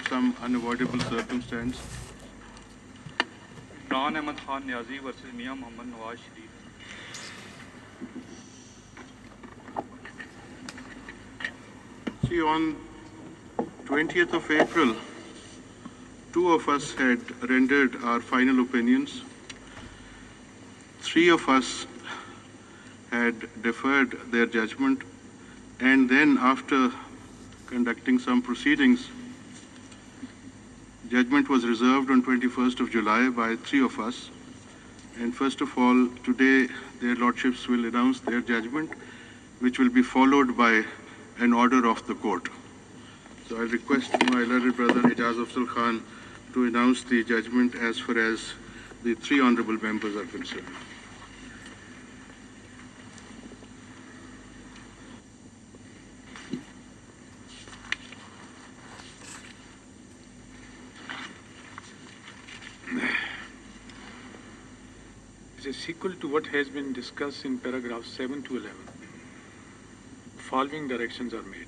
some unavoidable circumstance. Imran Ahmad Khan Niazi versus Mia Mohammad Nawaz Sharif. See, on 20th of April, two of us had rendered our final opinions. Three of us had deferred their judgment, and then after conducting some proceedings, judgment was reserved on 21st of July by three of us. And first of all, today their lordships will announce their judgment, which will be followed by an order of the court. So I'll request my learned brother Ijaz Afzal Khan to announce the judgment as far as the three honorable members are concerned. As a sequel to what has been discussed in paragraphs 7 to 11, following directions are made.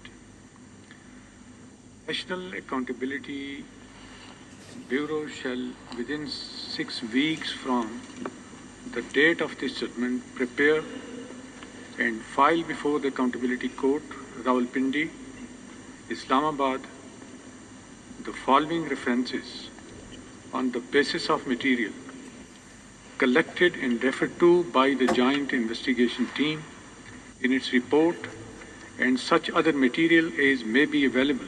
National Accountability Bureau shall, within 6 weeks from the date of this judgment, prepare and file before the Accountability Court, Rawalpindi, Islamabad, the following references on the basis of material collected and referred to by the Joint Investigation Team in its report, and such other material as may be available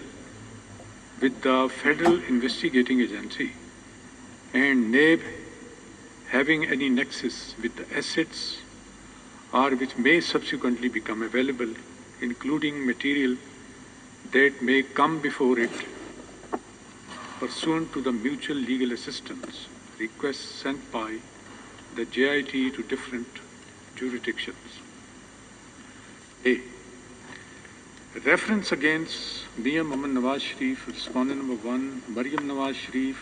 with the Federal Investigating Agency and NAB having any nexus with the assets or which may subsequently become available, including material that may come before it pursuant to the mutual legal assistance requests sent by the JIT to different jurisdictions. A. Reference against Mia Mohammad Nawaz Sharif, respondent number 1, Maryam Nawaz Sharif,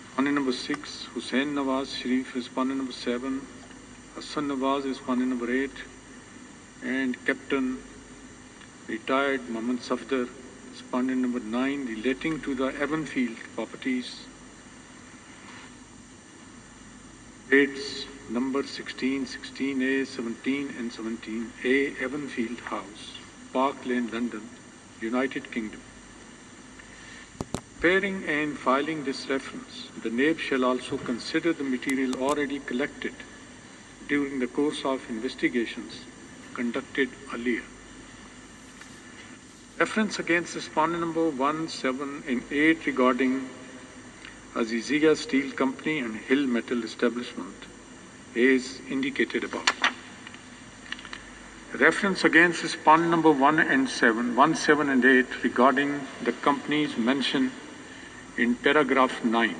respondent number 6, Hussain Nawaz Sharif, respondent number 7, Hassan Nawaz, respondent number 8, and Captain retired Mohammad Safdar, respondent number 9, relating to the Evanfield properties, dates number 16, 16A, 17 and 17A, Evanfield House, Park Lane, London, United Kingdom. Preparing and filing this reference, the NAB shall also consider the material already collected during the course of investigations conducted earlier. Reference against respondent number 1, 7 and 8 regarding Azizia Steel Company and Hill Metal Establishment is indicated above. Reference against respondent number 1, 7 and 8 regarding the companies mentioned in paragraph 9.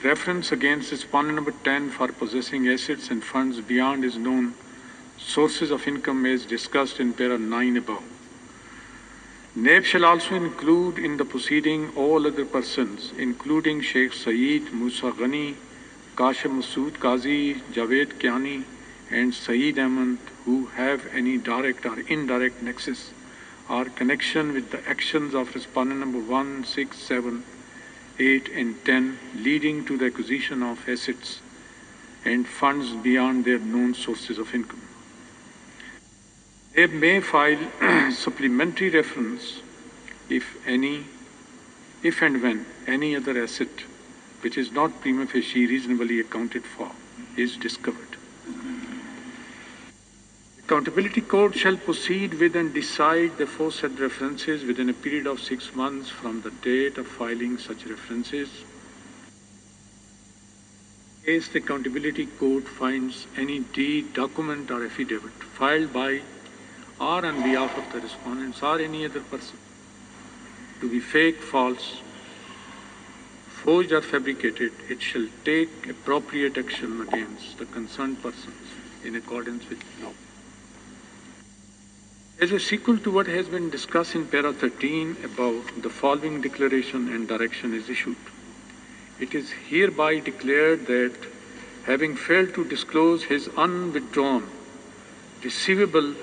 Reference against respondent number 10 for possessing assets and funds beyond his known sources of income as discussed in para 9 above. NAB shall also include in the proceeding all other persons, including Sheikh Saeed Musa Ghani, Kashim Masood Qazi, Javed Kiani, and Saeed Ahmed, who have any direct or indirect nexus or connection with the actions of respondent number 1, 6, 7, 8, and 10, leading to the acquisition of assets and funds beyond their known sources of income. They may file supplementary reference if and when any other asset which is not prima facie reasonably accounted for is discovered. Accountability Court shall proceed with and decide the aforesaid references within a period of 6 months from the date of filing such references. In case the Accountability Court finds any deed, document or affidavit filed by or on behalf of the respondents or any other person to be fake, false, forged or fabricated, it shall take appropriate action against the concerned persons in accordance with law. As a sequel to what has been discussed in para 13 above, the following declaration and direction is issued. It is hereby declared that having failed to disclose his unwithdrawn receivable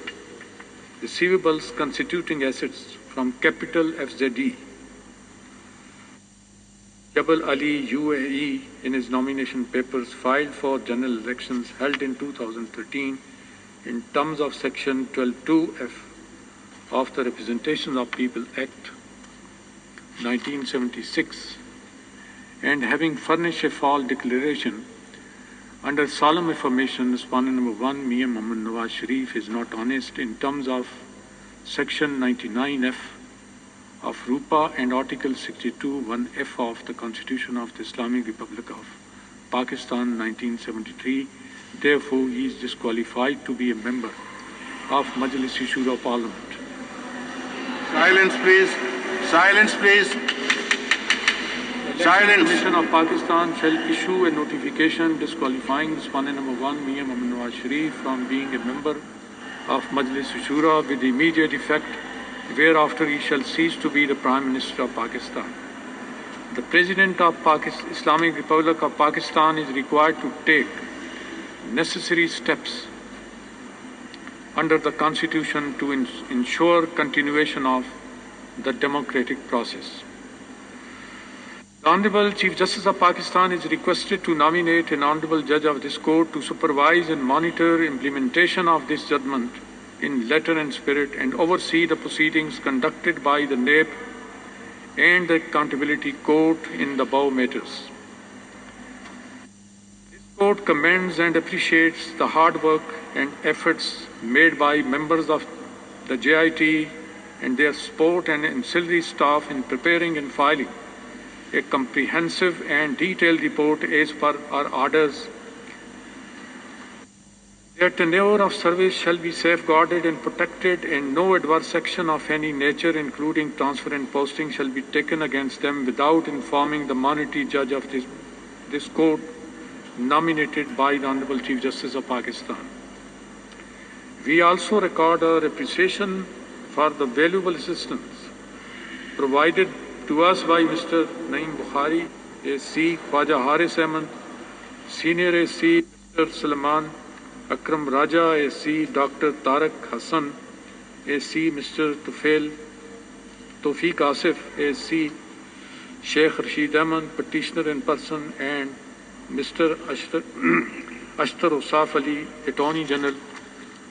receivables constituting assets from Capital FZE, Jabal Ali UAE in his nomination papers filed for general elections held in 2013 in terms of Section 12(2)(f) of the Representation of People Act 1976, and having furnished a false declaration under solemn affirmation, respondent number 1, Mian Mohammad Nawaz Sharif, is not honest in terms of Section 99(f) of RUPA and Article 62(1)(f) of the Constitution of the Islamic Republic of Pakistan 1973. Therefore, he is disqualified to be a member of Majlis-e Shura Parliament. Silence, please. Silence, please. Silence. The Commission of Pakistan shall issue a notification disqualifying respondent number 1, Mian Mohammad Nawaz Sharif, from being a member of Majlis-e Shura with immediate effect, whereafter he shall cease to be the Prime Minister of Pakistan. The President of Islamic Republic of Pakistan is required to take necessary steps under the Constitution to ensure continuation of the democratic process. The Honorable Chief Justice of Pakistan is requested to nominate an Honorable Judge of this Court to supervise and monitor implementation of this judgment in letter and spirit and oversee the proceedings conducted by the NAB and the Accountability Court in the above matters. This Court commends and appreciates the hard work and efforts made by members of the JIT and their support and ancillary staff in preparing and filing a comprehensive and detailed report as per our orders. Their tenure of service shall be safeguarded and protected, and no adverse action of any nature, including transfer and posting, shall be taken against them without informing the minority judge of this court nominated by the Honorable Chief Justice of Pakistan. We also record our appreciation for the valuable assistance provided to us by Mr. Naeem Bukhari, AC, Khwaja Haris Ahmed, Senior AC, Mr. Salman Akram Raja, AC, Dr. Tariq Hassan, AC, Mr. Tawfiq Asif, AC, Sheikh Rashid Ahmed, petitioner in person, and Mr. Ashtar Usaf Ali, Attorney General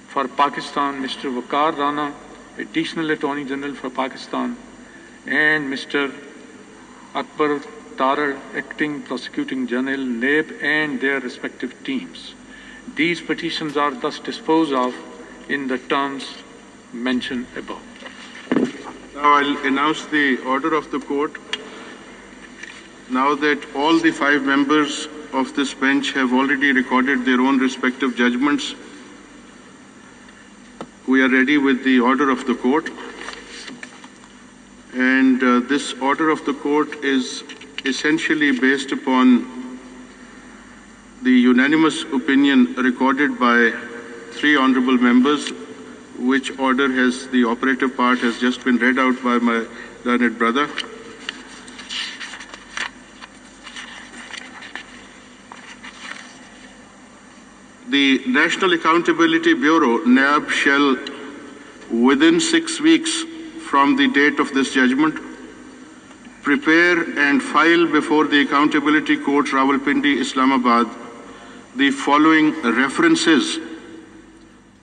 for Pakistan, Mr. Waqar Rana, Additional Attorney General for Pakistan, and Mr. Akbar Tarar, Acting Prosecuting General, NAB, and their respective teams. These petitions are thus disposed of in the terms mentioned above. Now I'll announce the order of the court. Now that all the 5 members of this bench have already recorded their own respective judgments, we are ready with the order of the court. And this order of the court is essentially based upon the unanimous opinion recorded by 3 honorable members, which order has, the operative part has just been read out by my learned brother. The National Accountability Bureau, NAB, shall, within 6 weeks from the date of this judgment, prepare and file before the Accountability Court, Rawalpindi, Islamabad, the following references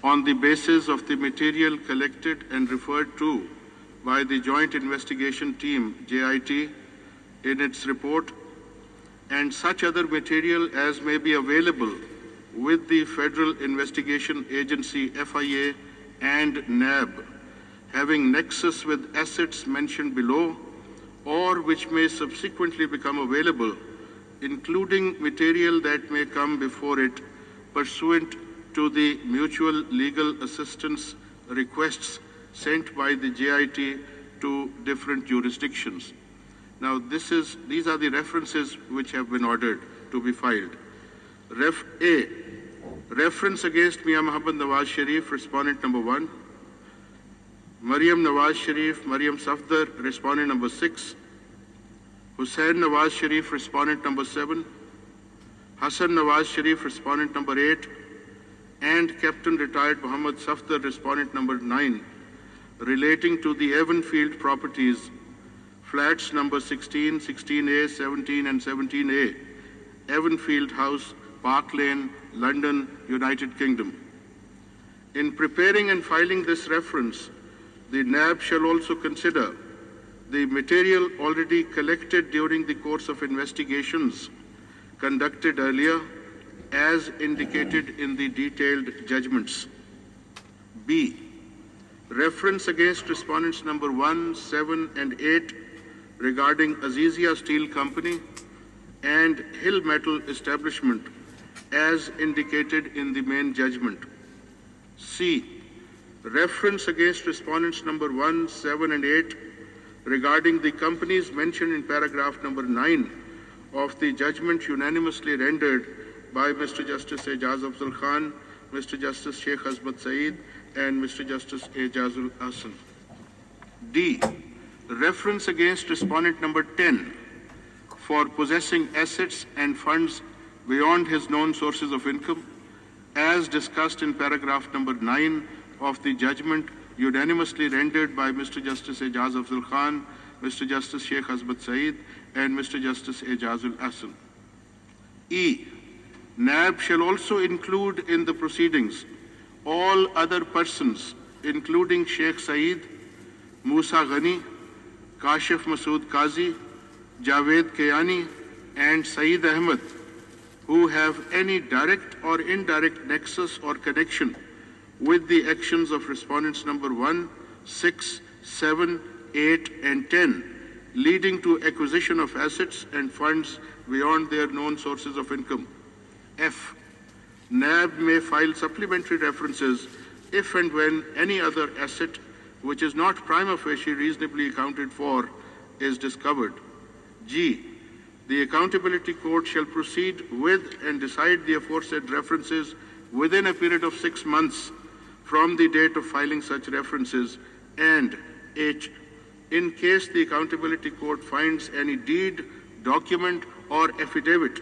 on the basis of the material collected and referred to by the Joint Investigation Team, JIT, in its report, and such other material as may be available with the Federal Investigation Agency, FIA, and NAB, having nexus with assets mentioned below, or which may subsequently become available, including material that may come before it pursuant to the mutual legal assistance requests sent by the JIT to different jurisdictions. Now, these are the references which have been ordered to be filed. Ref A, reference against Mian Mohammad Nawaz Sharif, respondent number 1. Maryam Nawaz Sharif, Maryam Safdar, respondent number 6. Hussain Nawaz Sharif, respondent number 7. Hassan Nawaz Sharif, respondent number 8. And Captain Retired Muhammad Safdar, respondent number 9, relating to the Evanfield properties, flats number 16, 16A, 17 and 17A, Evanfield House, Park Lane, London, United Kingdom. In preparing and filing this reference, the NAB shall also consider the material already collected during the course of investigations conducted earlier as indicated in the detailed judgments. B. Reference against respondents number 1, 7 and 8 regarding Azizia Steel Company and Hill Metal Establishment as indicated in the main judgment. C. Reference against respondents number 1, 7 and 8 regarding the companies mentioned in paragraph number 9 of the judgment unanimously rendered by Mr. Justice Ejaz Afzal Khan, Mr. Justice Sheikh Azmat Saeed and Mr. Justice Ejazul Ahsan. D. Reference against respondent number 10 for possessing assets and funds beyond his known sources of income as discussed in paragraph number 9 of the judgment unanimously rendered by Mr. Justice Ejaz Afzal Khan, Mr. Justice Sheikh Azmat Saeed and Mr. Justice Ejazul Ahsan. E. NAB shall also include in the proceedings all other persons, including Sheikh Saeed, Musa Ghani, Kashif Masood Qazi, Javed Kayani, and Saeed Ahmed, who have any direct or indirect nexus or connection with the actions of respondents number 1, 6, 7, 8, and 10, leading to acquisition of assets and funds beyond their known sources of income. F. NAB may file supplementary references if and when any other asset which is not prima facie reasonably accounted for is discovered. G. The Accountability Court shall proceed with and decide the aforesaid references within a period of 6 months from the date of filing such references. And H. In case the Accountability Court finds any deed, document, or affidavit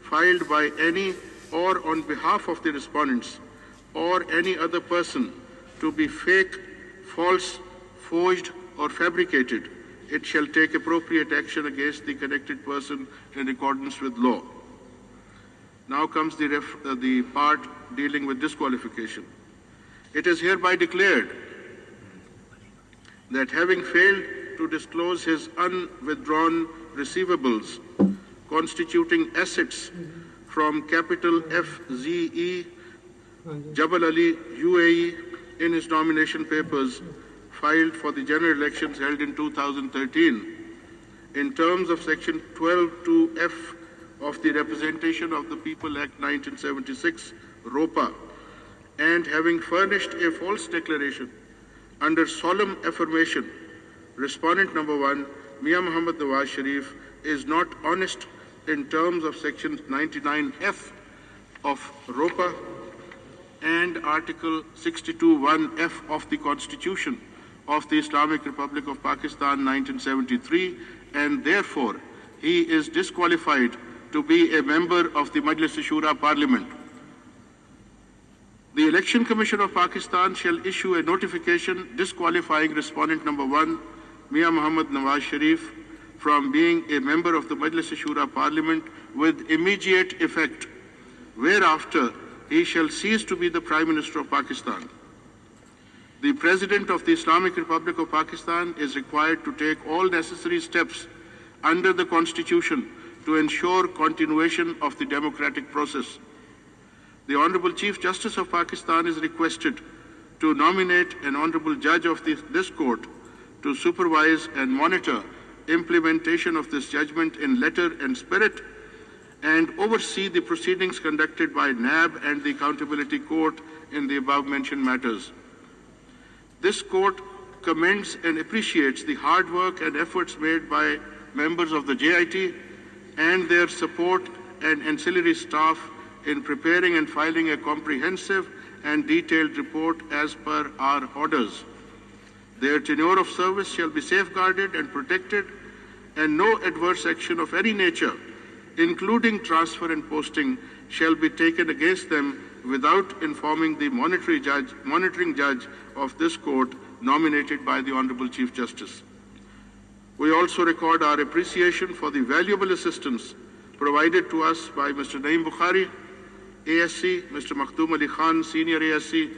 filed by any or on behalf of the respondents or any other person to be fake, false, forged, or fabricated, it shall take appropriate action against the connected person in accordance with law. Now comes the part dealing with disqualification. It is hereby declared that having failed to disclose his unwithdrawn receivables constituting assets from capital FZE Jabal Ali UAE in his nomination papers filed for the general elections held in 2013 in terms of section 12(2)(f) of the Representation of the People Act 1976 ROPA, and having furnished a false declaration under solemn affirmation, respondent number 1, Mian Muhammad Nawaz Sharif, is not honest in terms of section 99F of ROPA and article 62(1)(f) of the Constitution of the Islamic Republic of Pakistan 1973, and therefore he is disqualified to be a member of the Majlis-e-Shura Parliament. The Election Commission of Pakistan shall issue a notification disqualifying respondent number 1, Mian Muhammad Nawaz Sharif, from being a member of the Majlis-e-Shura Parliament with immediate effect, whereafter he shall cease to be the Prime Minister of Pakistan. The President of the Islamic Republic of Pakistan is required to take all necessary steps under the Constitution to ensure continuation of the democratic process. The Honorable Chief Justice of Pakistan is requested to nominate an Honorable Judge of this Court to supervise and monitor implementation of this judgment in letter and spirit, and oversee the proceedings conducted by NAB and the Accountability Court in the above-mentioned matters. This court commends and appreciates the hard work and efforts made by members of the JIT and their support and ancillary staff in preparing and filing a comprehensive and detailed report as per our orders. Their tenure of service shall be safeguarded and protected, and no adverse action of any nature, including transfer and posting, shall be taken against them without informing the monitoring judge of this court nominated by the Honorable Chief Justice. We also record our appreciation for the valuable assistance provided to us by Mr. Naeem Bukhari, ASC, Mr. Makhdoom Ali Khan, Senior ASC,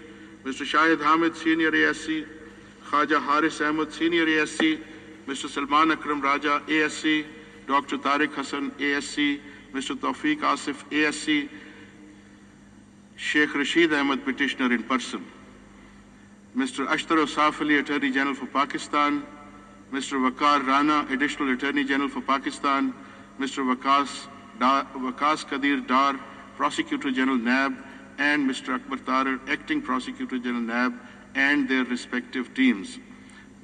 Mr. Shahid Hamid, Senior ASC, Khaja Haris Ahmed, Senior ASC, Mr. Salman Akram Raja, ASC, Dr. Tariq Hassan, ASC, Mr. Tawfiq Asif, ASC, Sheikh Rashid Ahmed, Petitioner in person, Mr. Ashtar Osaf Ali, Attorney General for Pakistan, Mr. Waqar Rana, Additional Attorney General for Pakistan, Mr. Waqas Qadir Dar, Prosecutor General NAB, and Mr. Akbar Tarar, Acting Prosecutor General NAB, and their respective teams.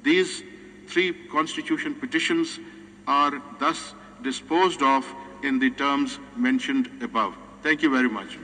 These 3 constitution petitions are thus disposed of in the terms mentioned above. Thank you very much.